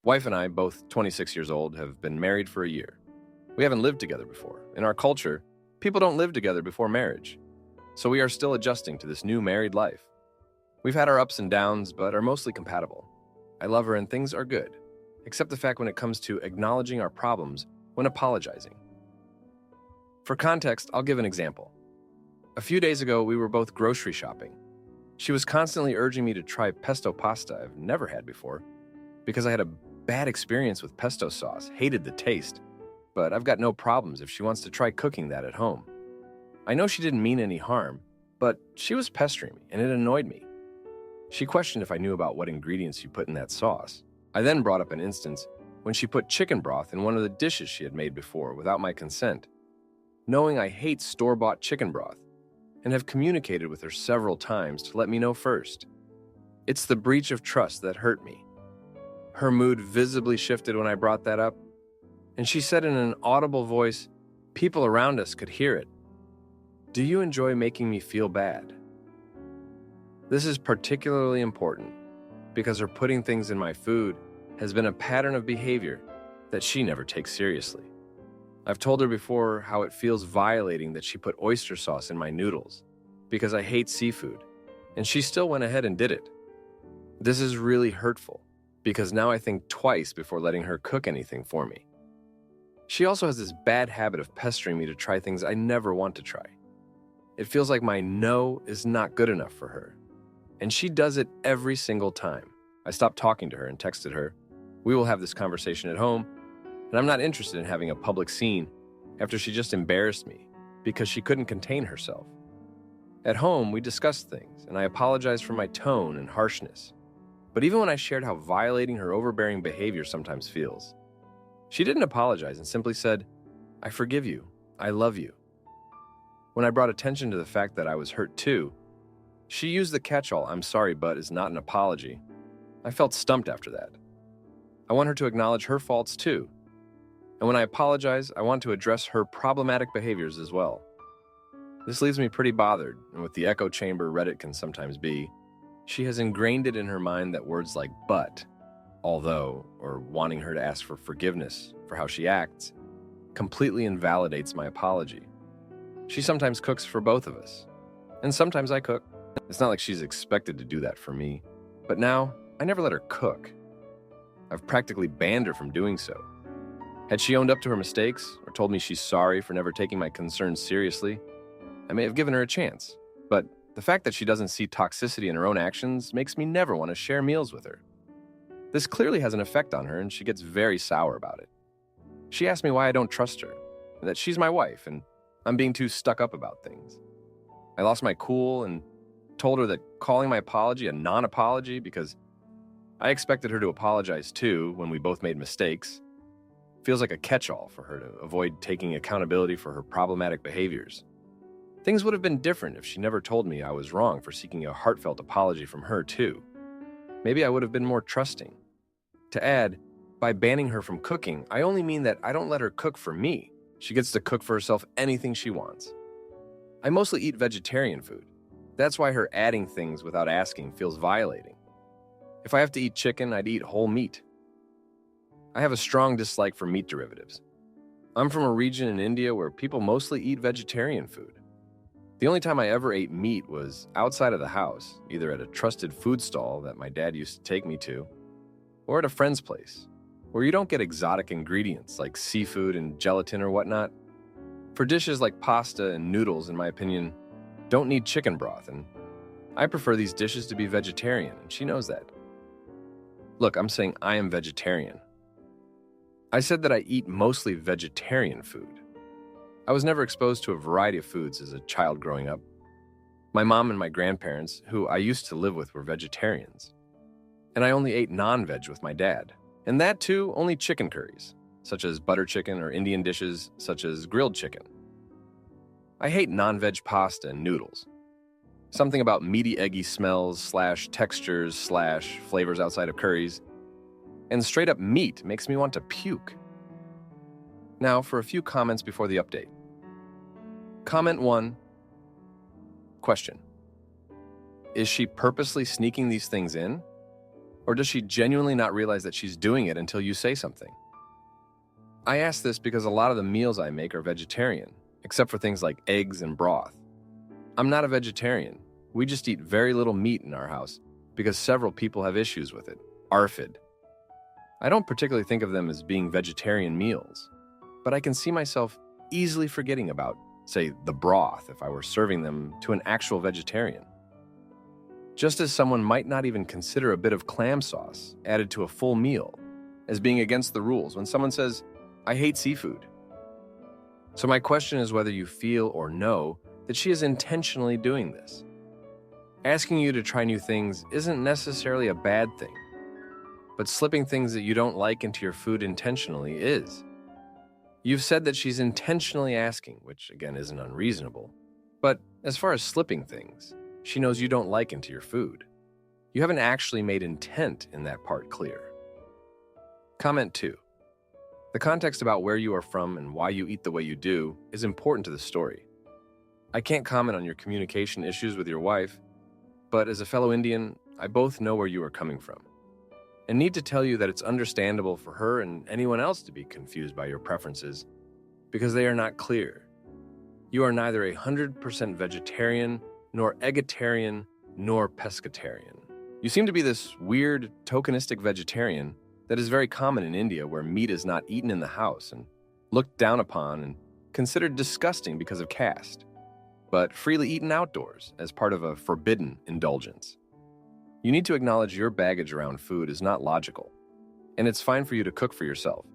Wife and I, both 26 years old, have been married for a year. We haven't lived together before. In our culture, people don't live together before marriage. So we are still adjusting to this new married life. We've had our ups and downs, but are mostly compatible. I love her and things are good, except the fact when it comes to acknowledging our problems when apologizing. For context, I'll give an example. A few days ago, we were both grocery shopping. She was constantly urging me to try pesto pasta I've never had before because I had a bad experience with pesto sauce, hated the taste, but I've got no problems if she wants to try cooking that at home. I know she didn't mean any harm, but she was pestering me and it annoyed me. She questioned if I knew about what ingredients she put in that sauce. I then brought up an instance when she put chicken broth in one of the dishes she had made before without my consent. Knowing I hate store-bought chicken broth and have communicated with her several times to let me know first. It's the breach of trust that hurt me. Her mood visibly shifted when I brought that up, and she said in an audible voice, people around us could hear it, "Do you enjoy making me feel bad?" This is particularly important because her putting things in my food has been a pattern of behavior that she never takes seriously. I've told her before how it feels violating that she put oyster sauce in my noodles because I hate seafood, and she still went ahead and did it. This is really hurtful because now I think twice before letting her cook anything for me. She also has this bad habit of pestering me to try things I never want to try. It feels like my no is not good enough for her. And she does it every single time. I stopped talking to her and texted her, "We will have this conversation at home, and I'm not interested in having a public scene," after she just embarrassed me because she couldn't contain herself. At home, we discussed things, and I apologized for my tone and harshness. But even when I shared how violating her overbearing behavior sometimes feels, she didn't apologize and simply said, "I forgive you. I love you." When I brought attention to the fact that I was hurt too, she used the catch-all, "I'm sorry, but" is not an apology. I felt stumped after that. I want her to acknowledge her faults too. And when I apologize, I want to address her problematic behaviors as well. This leaves me pretty bothered, and with the echo chamber Reddit can sometimes be, she has ingrained it in her mind that words like "but," "although," or wanting her to ask for forgiveness for how she acts completely invalidates my apology. She sometimes cooks for both of us, and sometimes I cook. It's not like she's expected to do that for me, but now I never let her cook. I've practically banned her from doing so. Had she owned up to her mistakes or told me she's sorry for never taking my concerns seriously, I may have given her a chance. But the fact that she doesn't see toxicity in her own actions makes me never want to share meals with her. This clearly has an effect on her, and she gets very sour about it. She asked me why I don't trust her, that she's my wife, and I'm being too stuck up about things. I lost my cool and told her that calling my apology a non-apology because I expected her to apologize too when we both made mistakes feels like a catch-all for her to avoid taking accountability for her problematic behaviors. Things would have been different if she never told me I was wrong for seeking a heartfelt apology from her too. Maybe I would have been more trusting. To add, by banning her from cooking, I only mean that I don't let her cook for me. She gets to cook for herself anything she wants. I mostly eat vegetarian food. That's why her adding things without asking feels violating. If I have to eat chicken, I'd eat whole meat. I have a strong dislike for meat derivatives. I'm from a region in India where people mostly eat vegetarian food. The only time I ever ate meat was outside of the house, either at a trusted food stall that my dad used to take me to, or at a friend's place, where you don't get exotic ingredients like seafood and gelatin or whatnot. For dishes like pasta and noodles, in my opinion, don't need chicken broth, and I prefer these dishes to be vegetarian, and she knows that. Look, I'm saying I am vegetarian. I said that I eat mostly vegetarian food. I was never exposed to a variety of foods as a child growing up. My mom and my grandparents, who I used to live with, were vegetarians. And I only ate non-veg with my dad. And that too, only chicken curries, such as butter chicken, or Indian dishes such as grilled chicken. I hate non-veg pasta and noodles. Something about meaty, eggy smells / textures / flavors outside of curries. And straight up meat makes me want to puke. Now for a few comments before the update. Comment 1. Question. Is she purposely sneaking these things in? Or does she genuinely not realize that she's doing it until you say something? I ask this because a lot of the meals I make are vegetarian, except for things like eggs and broth. I'm not a vegetarian. We just eat very little meat in our house because several people have issues with it. ARFID. I don't particularly think of them as being vegetarian meals, but I can see myself easily forgetting about, say, the broth if I were serving them to an actual vegetarian. Just as someone might not even consider a bit of clam sauce added to a full meal as being against the rules when someone says, "I hate seafood." So my question is whether you feel or know that she is intentionally doing this. Asking you to try new things isn't necessarily a bad thing, but slipping things that you don't like into your food intentionally is. You've said that she's intentionally asking, which again isn't unreasonable, but as far as slipping things, she knows you don't like into your food. You haven't actually made intent in that part clear. Comment 2. The context about where you are from and why you eat the way you do is important to the story. I can't comment on your communication issues with your wife, but as a fellow Indian, I both know where you are coming from, and need to tell you that it's understandable for her and anyone else to be confused by your preferences because they are not clear. You are neither 100% vegetarian, nor eggetarian, nor pescatarian. You seem to be this weird, tokenistic vegetarian that is very common in India, where meat is not eaten in the house and looked down upon and considered disgusting because of caste, but freely eaten outdoors as part of a forbidden indulgence. You need to acknowledge your baggage around food is not logical, and it's fine for you to cook for yourself,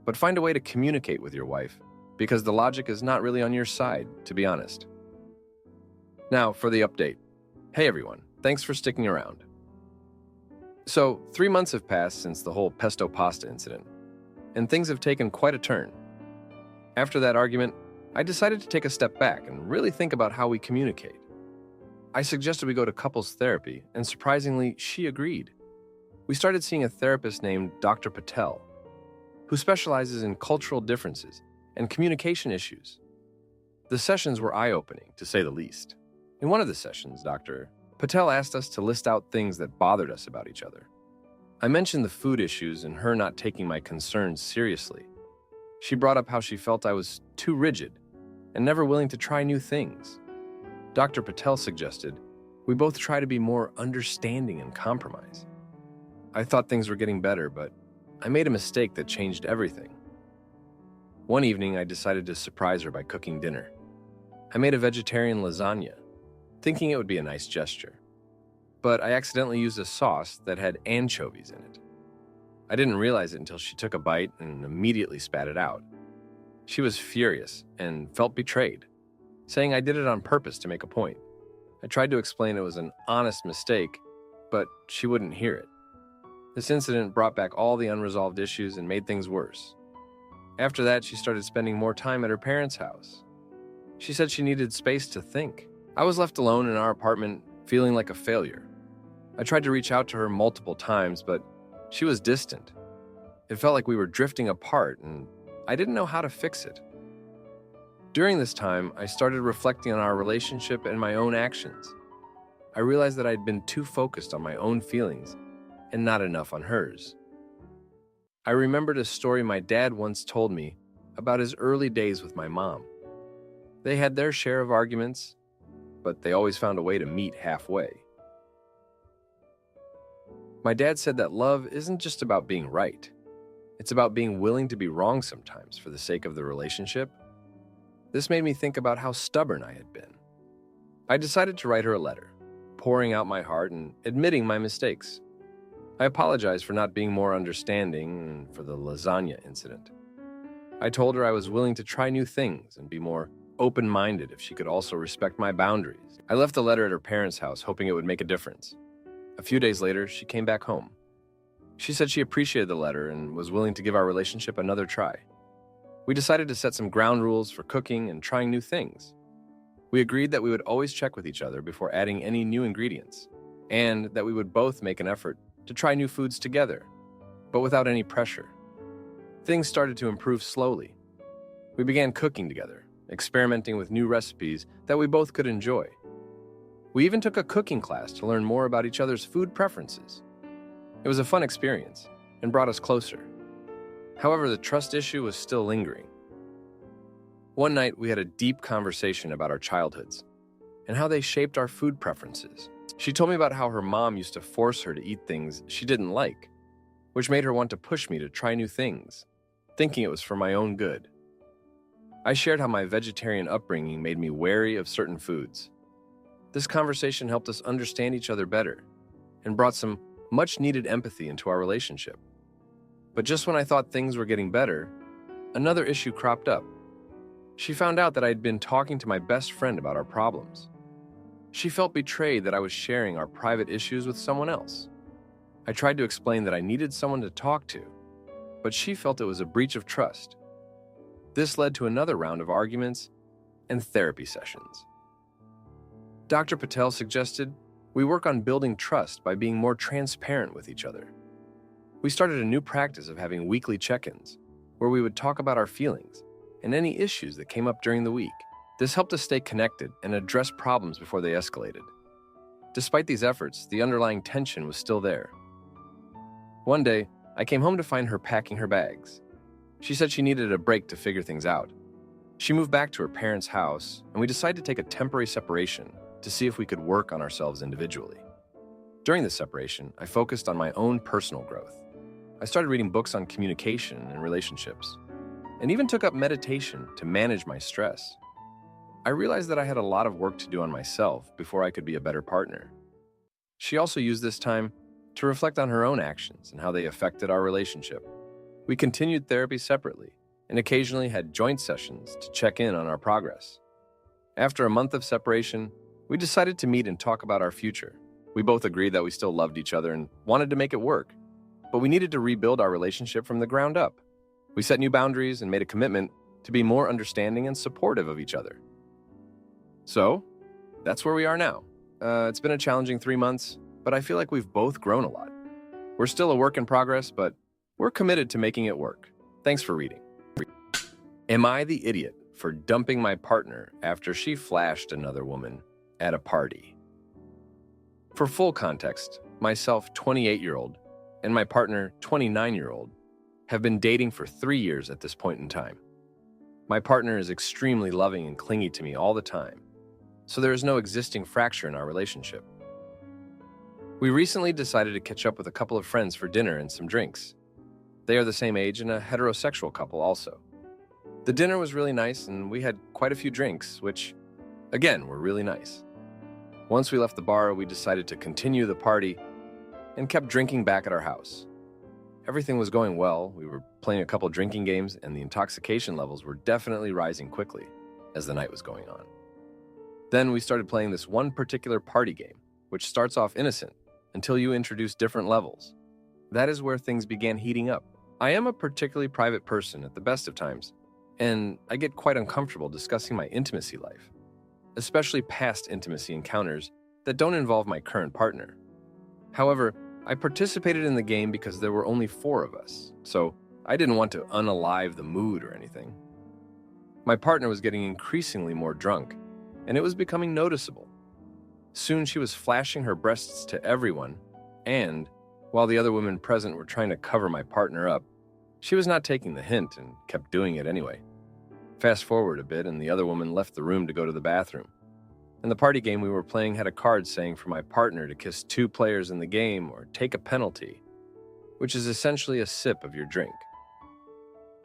but find a way to communicate with your wife because the logic is not really on your side, to be honest. Now, for the update. Hey everyone, thanks for sticking around. So, 3 months have passed since the whole pesto pasta incident, and things have taken quite a turn. After that argument, I decided to take a step back and really think about how we communicate. I suggested we go to couples therapy, and surprisingly, she agreed. We started seeing a therapist named Dr. Patel, who specializes in cultural differences and communication issues. The sessions were eye-opening, to say the least. In one of the sessions, Dr. Patel asked us to list out things that bothered us about each other. I mentioned the food issues and her not taking my concerns seriously. She brought up how she felt I was too rigid and never willing to try new things. Dr. Patel suggested we both try to be more understanding and compromise. I thought things were getting better, but I made a mistake that changed everything. One evening, I decided to surprise her by cooking dinner. I made a vegetarian lasagna, thinking it would be a nice gesture. But I accidentally used a sauce that had anchovies in it. I didn't realize it until she took a bite and immediately spat it out. She was furious and felt betrayed, saying I did it on purpose to make a point. I tried to explain it was an honest mistake, but she wouldn't hear it. This incident brought back all the unresolved issues and made things worse. After that, she started spending more time at her parents' house. She said she needed space to think. I was left alone in our apartment, feeling like a failure. I tried to reach out to her multiple times, but she was distant. It felt like we were drifting apart, and I didn't know how to fix it. During this time, I started reflecting on our relationship and my own actions. I realized that I'd been too focused on my own feelings and not enough on hers. I remembered a story my dad once told me about his early days with my mom. They had their share of arguments, but they always found a way to meet halfway. My dad said that love isn't just about being right. It's about being willing to be wrong sometimes for the sake of the relationship. This made me think about how stubborn I had been. I decided to write her a letter, pouring out my heart and admitting my mistakes. I apologized for not being more understanding and for the lasagna incident. I told her I was willing to try new things and be more open-minded if she could also respect my boundaries. I left the letter at her parents' house, hoping it would make a difference. A few days later, she came back home. She said she appreciated the letter and was willing to give our relationship another try. We decided to set some ground rules for cooking and trying new things. We agreed that we would always check with each other before adding any new ingredients, and that we would both make an effort to try new foods together, but without any pressure. Things started to improve slowly. We began cooking together, experimenting with new recipes that we both could enjoy. We even took a cooking class to learn more about each other's food preferences. It was a fun experience and brought us closer. However, the trust issue was still lingering. One night, we had a deep conversation about our childhoods and how they shaped our food preferences. She told me about how her mom used to force her to eat things she didn't like, which made her want to push me to try new things, thinking it was for my own good. I shared how my vegetarian upbringing made me wary of certain foods. This conversation helped us understand each other better and brought some much-needed empathy into our relationship. But just when I thought things were getting better, another issue cropped up. She found out that I'd been talking to my best friend about our problems. She felt betrayed that I was sharing our private issues with someone else. I tried to explain that I needed someone to talk to, but she felt it was a breach of trust. This led to another round of arguments and therapy sessions. Dr. Patel suggested we work on building trust by being more transparent with each other. We started a new practice of having weekly check-ins, where we would talk about our feelings and any issues that came up during the week. This helped us stay connected and address problems before they escalated. Despite these efforts, the underlying tension was still there. One day, I came home to find her packing her bags. She said she needed a break to figure things out. She moved back to her parents' house, and we decided to take a temporary separation to see if we could work on ourselves individually. During this separation, I focused on my own personal growth. I started reading books on communication and relationships, and even took up meditation to manage my stress. I realized that I had a lot of work to do on myself before I could be a better partner. She also used this time to reflect on her own actions and how they affected our relationship. We continued therapy separately and occasionally had joint sessions to check in on our progress. After a month of separation, we decided to meet and talk about our future. We both agreed that we still loved each other and wanted to make it work, but we needed to rebuild our relationship from the ground up. We set new boundaries and made a commitment to be more understanding and supportive of each other. So, that's where we are now. It's been a challenging 3 months, but I feel like we've both grown a lot. We're still a work in progress, but we're committed to making it work. Thanks for reading. Am I the idiot for dumping my partner after she flashed another woman at a party? For full context, myself, 28-year-old, and my partner, 29-year-old, have been dating for 3 years at this point in time. My partner is extremely loving and clingy to me all the time, so there is no existing fracture in our relationship. We recently decided to catch up with a couple of friends for dinner and some drinks. They are the same age and a heterosexual couple also. The dinner was really nice and we had quite a few drinks, which, again, were really nice. Once we left the bar, we decided to continue the party and kept drinking back at our house. Everything was going well. We were playing a couple drinking games and the intoxication levels were definitely rising quickly as the night was going on. Then we started playing this one particular party game, which starts off innocent until you introduce different levels. That is where things began heating up. I am a particularly private person at the best of times, and I get quite uncomfortable discussing my intimacy life, especially past intimacy encounters that don't involve my current partner. However, I participated in the game because there were only 4 of us, so I didn't want to unalive the mood or anything. My partner was getting increasingly more drunk, and it was becoming noticeable. Soon she was flashing her breasts to everyone, and while the other women present were trying to cover my partner up, she was not taking the hint and kept doing it anyway. Fast forward a bit, and the other woman left the room to go to the bathroom. And the party game we were playing had a card saying for my partner to kiss 2 players in the game or take a penalty, which is essentially a sip of your drink.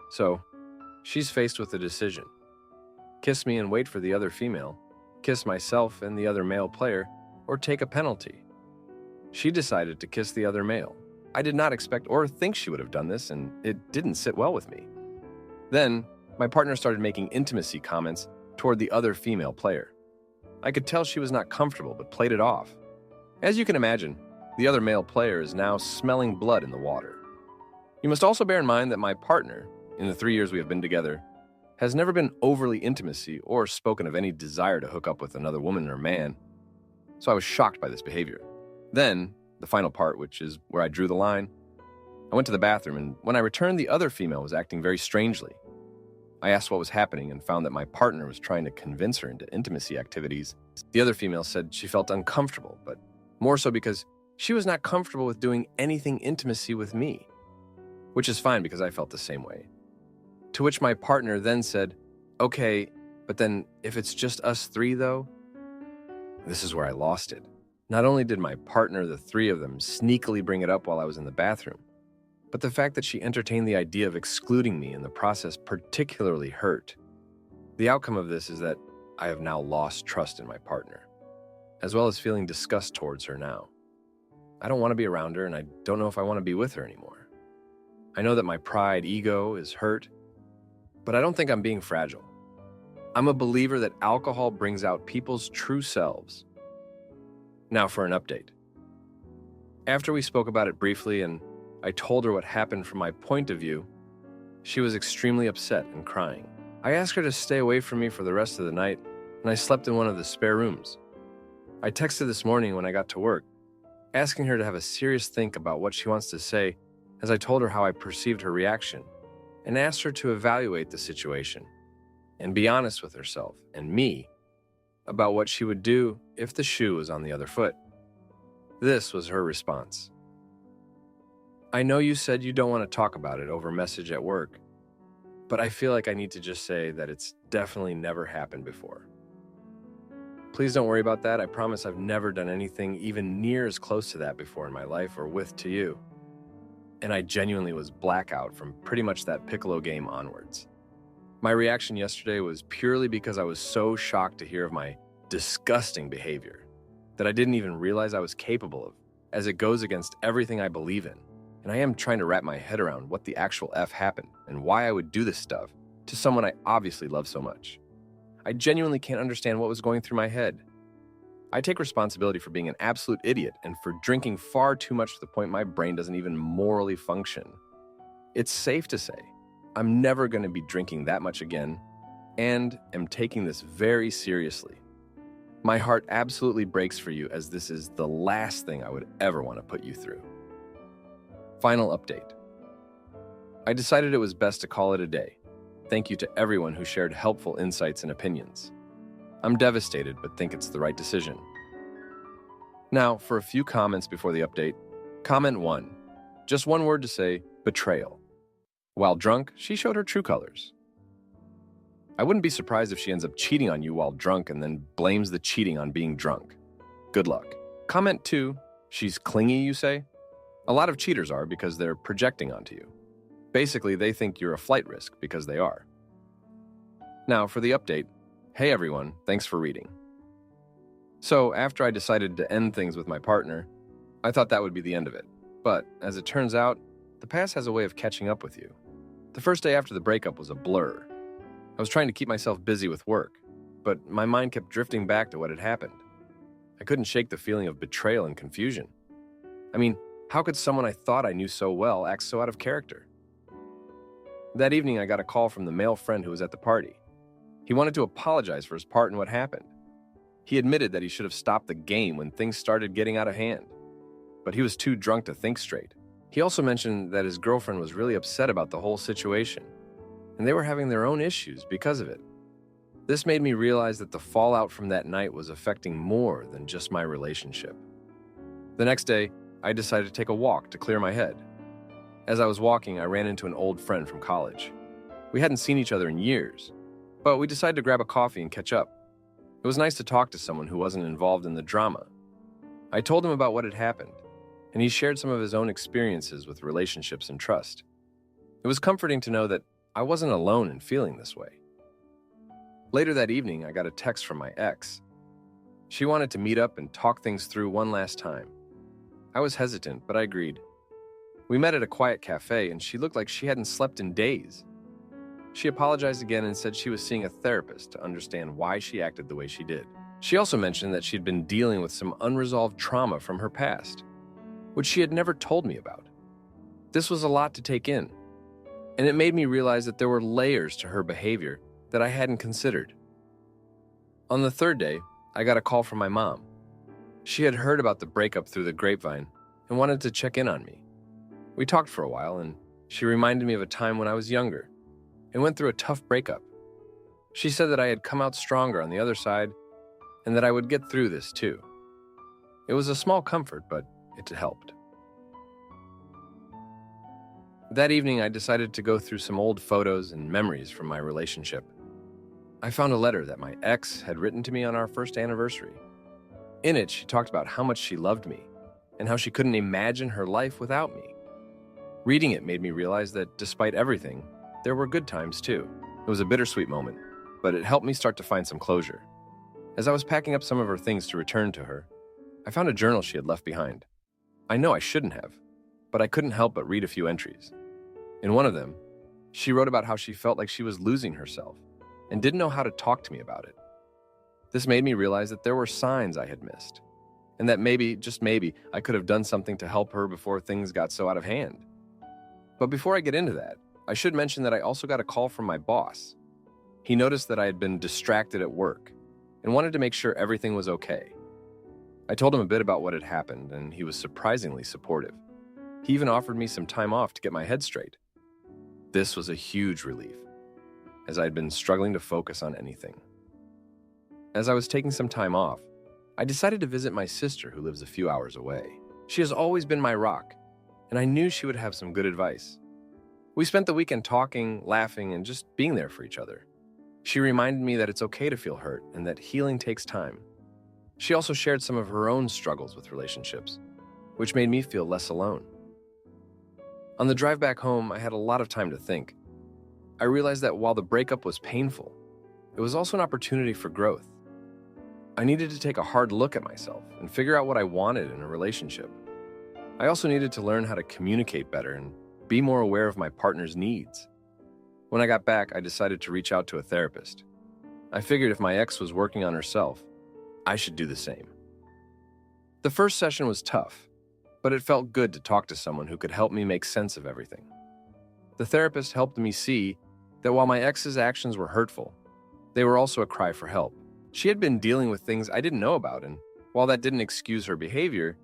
So, she's faced with a decision. Kiss me and wait for the other female, kiss myself and the other male player, or take a penalty. She decided to kiss the other male. I did not expect or think she would have done this, and it didn't sit well with me. Then, my partner started making intimacy comments toward the other female player. I could tell she was not comfortable, but played it off. As you can imagine, the other male player is now smelling blood in the water. You must also bear in mind that my partner, in the 3 years we have been together, has never been overly intimacy or spoken of any desire to hook up with another woman or man, so I was shocked by this behavior. Then, the final part, which is where I drew the line, I went to the bathroom, and when I returned, the other female was acting very strangely. I asked what was happening and found that my partner was trying to convince her into intimacy activities. The other female said she felt uncomfortable, but more so because She was not comfortable with doing anything intimacy with me, which is fine because I felt the same way. To which my partner then said, "Okay, but then if it's just us three though?" This is where I lost it. Not only did my partner, the three of them, sneakily bring it up while I was in the bathroom, but the fact that she entertained the idea of excluding me in the process particularly hurt. The outcome of this is that I have now lost trust in my partner, as well as feeling disgust towards her now. I don't want to be around her, and I don't know if I want to be with her anymore. I know that my pride, ego is hurt, but I don't think I'm being fragile. I'm a believer that alcohol brings out people's true selves. Now for an update. After we spoke about it briefly and I told her what happened from my point of view, she was extremely upset and crying. I asked her to stay away from me for the rest of the night, and I slept in one of the spare rooms. I texted this morning when I got to work, asking her to have a serious think about what she wants to say, as I told her how I perceived her reaction, and asked her to evaluate the situation and be honest with herself and me about what she would do if the shoe was on the other foot. This was her response. "I know you said you don't want to talk about it over message at work, but I feel like I need to just say that it's definitely never happened before. Please don't worry about that. I promise I've never done anything even near as close to that before in my life or with to you." And I genuinely was blackout from pretty much that Piccolo game onwards. My reaction yesterday was purely because I was so shocked to hear of my disgusting behavior that I didn't even realize I was capable of, as it goes against everything I believe in. And I am trying to wrap my head around what the actual F happened and why I would do this stuff to someone I obviously love so much. I genuinely can't understand what was going through my head. I take responsibility for being an absolute idiot and for drinking far too much to the point my brain doesn't even morally function. It's safe to say I'm never going to be drinking that much again and am taking this very seriously. My heart absolutely breaks for you, as this is the last thing I would ever want to put you through. Final update. I decided it was best to call it a day. Thank you to everyone who shared helpful insights and opinions. I'm devastated, but think it's the right decision. Now, for a few comments before the update. Comment 1. Just one word to say: betrayal. While drunk, she showed her true colors. I wouldn't be surprised if she ends up cheating on you while drunk and then blames the cheating on being drunk. Good luck. Comment 2. She's clingy, you say? A lot of cheaters are, because they're projecting onto you. Basically, they think you're a flight risk because they are. Now, for the update. Hey everyone, thanks for reading. So, after I decided to end things with my partner, I thought that would be the end of it. But, as it turns out, the past has a way of catching up with you. The first day after the breakup was a blur. I was trying to keep myself busy with work, but my mind kept drifting back to what had happened. I couldn't shake the feeling of betrayal and confusion. I mean, how could someone I thought I knew so well act so out of character? That evening, I got a call from the male friend who was at the party. He wanted to apologize for his part in what happened. He admitted that he should have stopped the game when things started getting out of hand, but he was too drunk to think straight. He also mentioned that his girlfriend was really upset about the whole situation, and they were having their own issues because of it. This made me realize that the fallout from that night was affecting more than just my relationship. The next day, I decided to take a walk to clear my head. As I was walking, I ran into an old friend from college. We hadn't seen each other in years, but we decided to grab a coffee and catch up. It was nice to talk to someone who wasn't involved in the drama. I told him about what had happened, and he shared some of his own experiences with relationships and trust. It was comforting to know that I wasn't alone in feeling this way. Later that evening, I got a text from my ex. She wanted to meet up and talk things through one last time. I was hesitant, but I agreed. We met at a quiet cafe, and she looked like she hadn't slept in days. She apologized again and said she was seeing a therapist to understand why she acted the way she did. She also mentioned that she'd been dealing with some unresolved trauma from her past, which she had never told me about. This was a lot to take in, and it made me realize that there were layers to her behavior that I hadn't considered. On the third day, I got a call from my mom. She had heard about the breakup through the grapevine and wanted to check in on me. We talked for a while, and she reminded me of a time when I was younger and went through a tough breakup. She said that I had come out stronger on the other side and that I would get through this too. It was a small comfort, but it helped. That evening, I decided to go through some old photos and memories from my relationship. I found a letter that my ex had written to me on our first anniversary. In it, she talked about how much she loved me and how she couldn't imagine her life without me. Reading it made me realize that despite everything, there were good times too. It was a bittersweet moment, but it helped me start to find some closure. As I was packing up some of her things to return to her, I found a journal she had left behind. I know I shouldn't have, but I couldn't help but read a few entries. In one of them, she wrote about how she felt like she was losing herself and didn't know how to talk to me about it. This made me realize that there were signs I had missed, and that maybe, just maybe, I could have done something to help her before things got so out of hand. But before I get into that, I should mention that I also got a call from my boss. He noticed that I had been distracted at work and wanted to make sure everything was okay. I told him a bit about what had happened, and he was surprisingly supportive. He even offered me some time off to get my head straight. This was a huge relief, as I had been struggling to focus on anything. As I was taking some time off, I decided to visit my sister who lives a few hours away. She has always been my rock, and I knew she would have some good advice. We spent the weekend talking, laughing, and just being there for each other. She reminded me that it's okay to feel hurt and that healing takes time. She also shared some of her own struggles with relationships, which made me feel less alone. On the drive back home, I had a lot of time to think. I realized that while the breakup was painful, it was also an opportunity for growth. I needed to take a hard look at myself and figure out what I wanted in a relationship. I also needed to learn how to communicate better and be more aware of my partner's needs. When I got back, I decided to reach out to a therapist. I figured if my ex was working on herself, I should do the same. The first session was tough, but it felt good to talk to someone who could help me make sense of everything. The therapist helped me see that while my ex's actions were hurtful, they were also a cry for help. She had been dealing with things I didn't know about, and while that didn't excuse her behavior,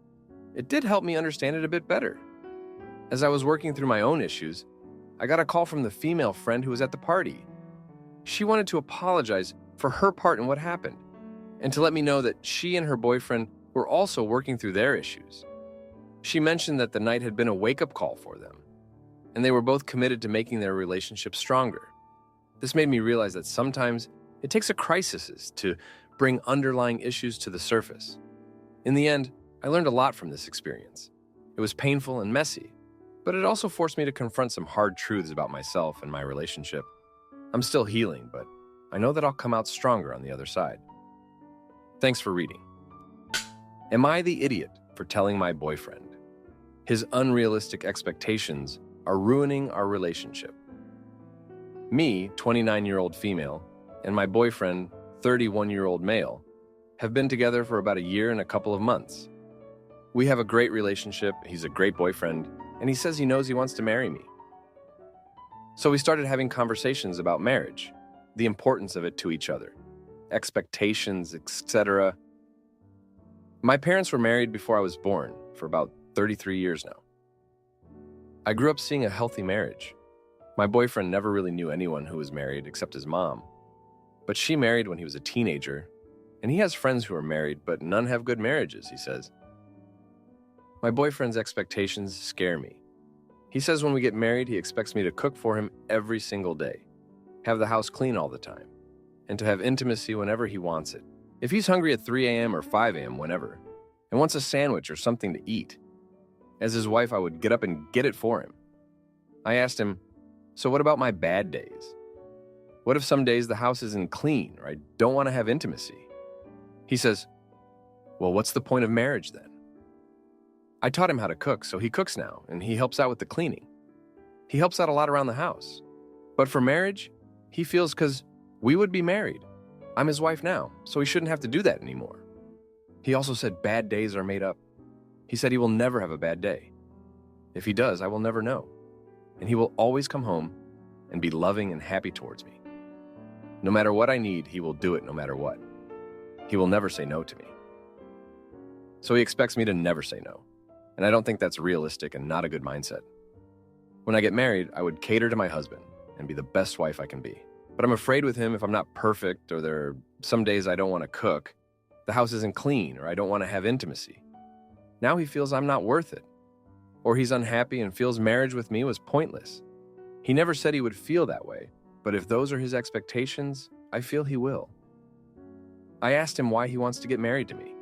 it did help me understand it a bit better. As I was working through my own issues, I got a call from the female friend who was at the party. She wanted to apologize for her part in what happened, and to let me know that she and her boyfriend were also working through their issues. She mentioned that the night had been a wake-up call for them, and they were both committed to making their relationship stronger. This made me realize that sometimes it takes a crisis to bring underlying issues to the surface. In the end, I learned a lot from this experience. It was painful and messy, but it also forced me to confront some hard truths about myself and my relationship. I'm still healing, but I know that I'll come out stronger on the other side. Thanks for reading. Am I the idiot for telling my boyfriend? His unrealistic expectations are ruining our relationship. Me, 29-year-old female, and my boyfriend, 31-year-old male, have been together for about a year and a couple of months. We have a great relationship, he's a great boyfriend, and he says he knows he wants to marry me. So we started having conversations about marriage, the importance of it to each other, expectations, etc. My parents were married before I was born for about 33 years now. I grew up seeing a healthy marriage. My boyfriend never really knew anyone who was married except his mom. But she married when he was a teenager, and he has friends who are married, but none have good marriages, he says. My boyfriend's expectations scare me. He says when we get married, he expects me to cook for him every single day, have the house clean all the time, and to have intimacy whenever he wants it. If he's hungry at 3 a.m. or 5 a.m., whenever, and wants a sandwich or something to eat, as his wife, I would get up and get it for him. I asked him, so what about my bad days? What if some days the house isn't clean or I don't want to have intimacy? He says, well, what's the point of marriage then? I taught him how to cook, so he cooks now, and he helps out with the cleaning. He helps out a lot around the house. But for marriage, he feels because we would be married. I'm his wife now, so he shouldn't have to do that anymore. He also said bad days are made up. He said he will never have a bad day. If he does, I will never know. And he will always come home and be loving and happy towards me. No matter what I need, he will do it no matter what. He will never say no to me. So he expects me to never say no. And I don't think that's realistic and not a good mindset. When I get married, I would cater to my husband and be the best wife I can be. But I'm afraid with him if I'm not perfect or there are some days I don't want to cook, the house isn't clean or I don't want to have intimacy. Now he feels I'm not worth it. Or he's unhappy and feels marriage with me was pointless. He never said he would feel that way, but if those are his expectations, I feel he will. I asked him why he wants to get married to me.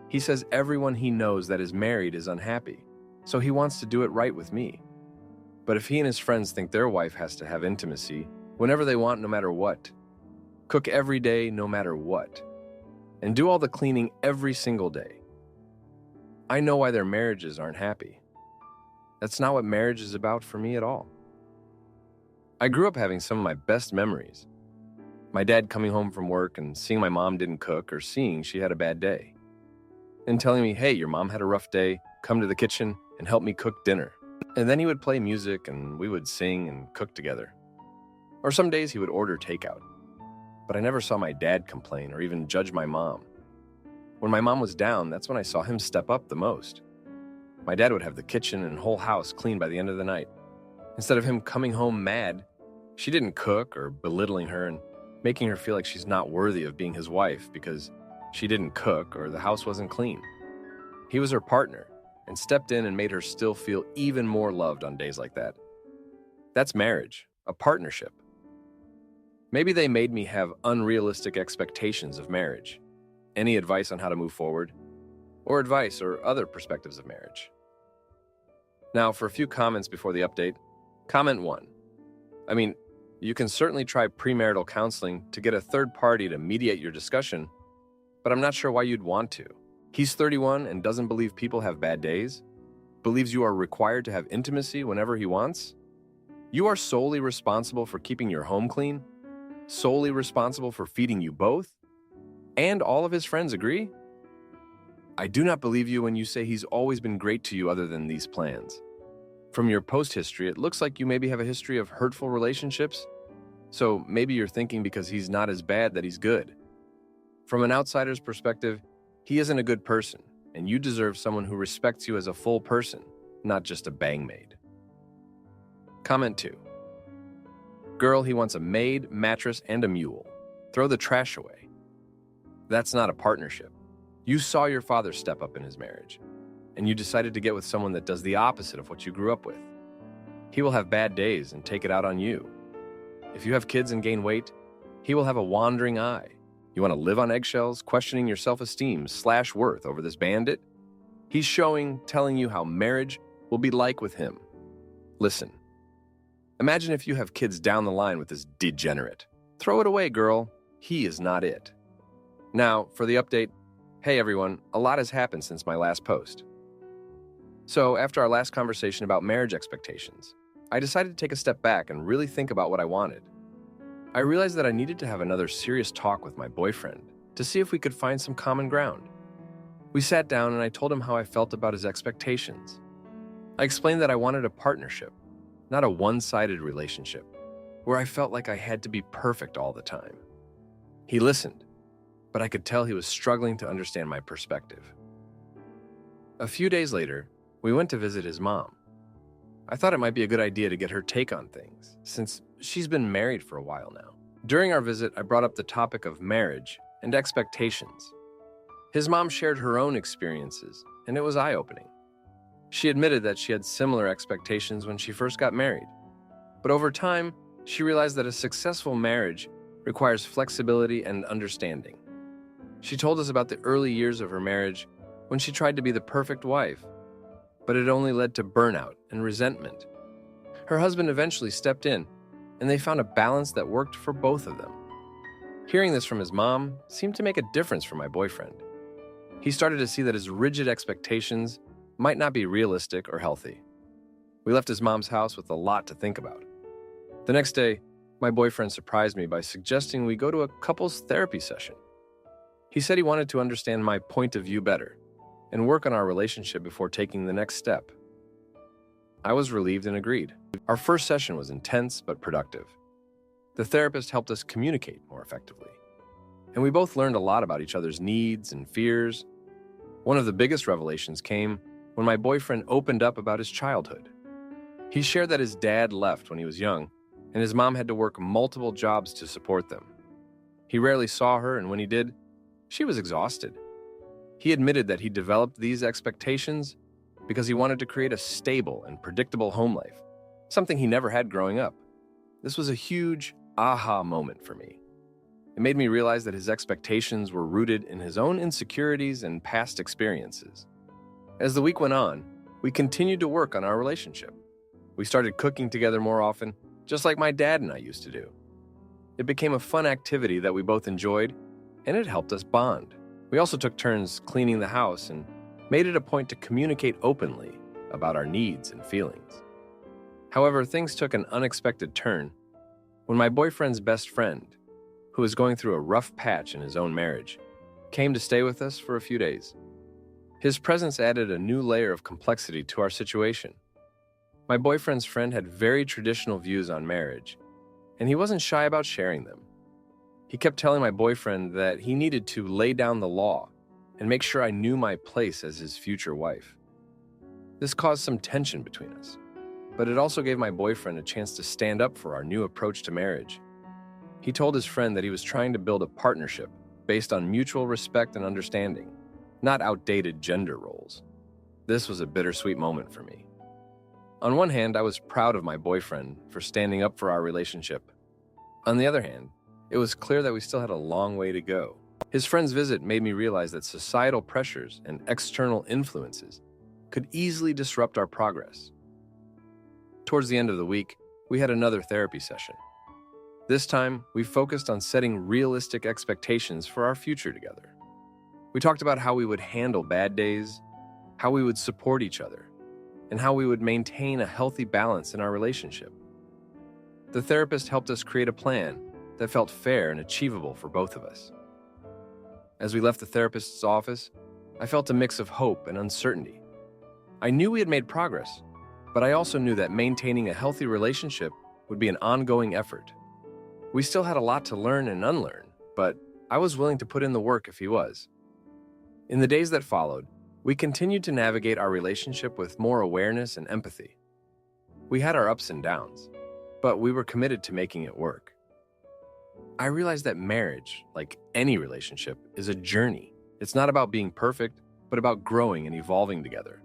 He says everyone he knows that is married is unhappy, so he wants to do it right with me. But if he and his friends think their wife has to have intimacy whenever they want, no matter what, cook every day no matter what, and do all the cleaning every single day, I know why their marriages aren't happy. That's not what marriage is about for me at all. I grew up having some of my best memories. My dad coming home from work and seeing my mom didn't cook or seeing she had a bad day. And telling me, hey, your mom had a rough day, come to the kitchen and help me cook dinner. And then he would play music and we would sing and cook together. Or some days he would order takeout. But I never saw my dad complain or even judge my mom. When my mom was down, that's when I saw him step up the most. My dad would have the kitchen and whole house clean by the end of the night. Instead of him coming home mad, she didn't cook or belittling her and making her feel like she's not worthy of being his wife because she didn't cook or the house wasn't clean. He was her partner and stepped in and made her still feel even more loved on days like that. That's marriage, a partnership. Maybe they made me have unrealistic expectations of marriage. Any advice on how to move forward? Or advice or other perspectives of marriage? Now, for a few comments before the update. Comment 1. You can certainly try premarital counseling to get a third party to mediate your discussion, but I'm not sure why you'd want to. He's 31 and doesn't believe people have bad days? Believes you are required to have intimacy whenever he wants? You are solely responsible for keeping your home clean? Solely responsible for feeding you both? And all of his friends agree? I do not believe you when you say he's always been great to you other than these plans. From your post history, it looks like you maybe have a history of hurtful relationships. So maybe you're thinking because he's not as bad that he's good. From an outsider's perspective, he isn't a good person, and you deserve someone who respects you as a full person, not just a bang maid. Comment 2. Girl, he wants a maid, mattress, and a mule. Throw the trash away. That's not a partnership. You saw your father step up in his marriage, and you decided to get with someone that does the opposite of what you grew up with. He will have bad days and take it out on you. If you have kids and gain weight, he will have a wandering eye. You want to live on eggshells, questioning your self-esteem / worth over this bandit? He's telling you how marriage will be like with him. Listen, imagine if you have kids down the line with this degenerate. Throw it away, girl. He is not it. Now, for the update. Hey everyone, a lot has happened since my last post. So, after our last conversation about marriage expectations, I decided to take a step back and really think about what I wanted. I realized that I needed to have another serious talk with my boyfriend to see if we could find some common ground. We sat down and I told him how I felt about his expectations. I explained that I wanted a partnership, not a one-sided relationship, where I felt like I had to be perfect all the time. He listened, but I could tell he was struggling to understand my perspective. A few days later, we went to visit his mom. I thought it might be a good idea to get her take on things, since she's been married for a while now. During our visit, I brought up the topic of marriage and expectations. His mom shared her own experiences, and it was eye-opening. She admitted that she had similar expectations when she first got married. But over time, she realized that a successful marriage requires flexibility and understanding. She told us about the early years of her marriage when she tried to be the perfect wife, but it only led to burnout and resentment. Her husband eventually stepped in, and they found a balance that worked for both of them. Hearing this from his mom seemed to make a difference for my boyfriend. He started to see that his rigid expectations might not be realistic or healthy. We left his mom's house with a lot to think about. The next day, my boyfriend surprised me by suggesting we go to a couples therapy session. He said he wanted to understand my point of view better and work on our relationship before taking the next step. I was relieved and agreed. Our first session was intense but productive. The therapist helped us communicate more effectively, and we both learned a lot about each other's needs and fears. One of the biggest revelations came when my boyfriend opened up about his childhood. He shared that his dad left when he was young, and his mom had to work multiple jobs to support them. He rarely saw her, and when he did, she was exhausted. He admitted that he developed these expectations because he wanted to create a stable and predictable home life, something he never had growing up. This was a huge aha moment for me. It made me realize that his expectations were rooted in his own insecurities and past experiences. As the week went on, we continued to work on our relationship. We started cooking together more often, just like my dad and I used to do. It became a fun activity that we both enjoyed, and it helped us bond. We also took turns cleaning the house and made it a point to communicate openly about our needs and feelings. However, things took an unexpected turn when my boyfriend's best friend, who was going through a rough patch in his own marriage, came to stay with us for a few days. His presence added a new layer of complexity to our situation. My boyfriend's friend had very traditional views on marriage, and he wasn't shy about sharing them. He kept telling my boyfriend that he needed to lay down the law and make sure I knew my place as his future wife. This caused some tension between us, but it also gave my boyfriend a chance to stand up for our new approach to marriage. He told his friend that he was trying to build a partnership based on mutual respect and understanding, not outdated gender roles. This was a bittersweet moment for me. On one hand, I was proud of my boyfriend for standing up for our relationship. On the other hand, it was clear that we still had a long way to go. His friend's visit made me realize that societal pressures and external influences could easily disrupt our progress. Towards the end of the week, we had another therapy session. This time, we focused on setting realistic expectations for our future together. We talked about how we would handle bad days, how we would support each other, and how we would maintain a healthy balance in our relationship. The therapist helped us create a plan that felt fair and achievable for both of us. As we left the therapist's office, I felt a mix of hope and uncertainty. I knew we had made progress, but I also knew that maintaining a healthy relationship would be an ongoing effort. We still had a lot to learn and unlearn, but I was willing to put in the work if he was. In the days that followed, we continued to navigate our relationship with more awareness and empathy. We had our ups and downs, but we were committed to making it work. I realized that marriage, like any relationship, is a journey. It's not about being perfect, but about growing and evolving together.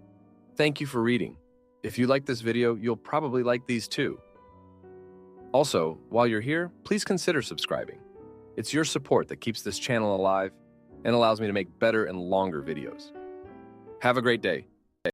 Thank you for reading. If you like this video, you'll probably like these too. Also, while you're here, please consider subscribing. It's your support that keeps this channel alive and allows me to make better and longer videos. Have a great day.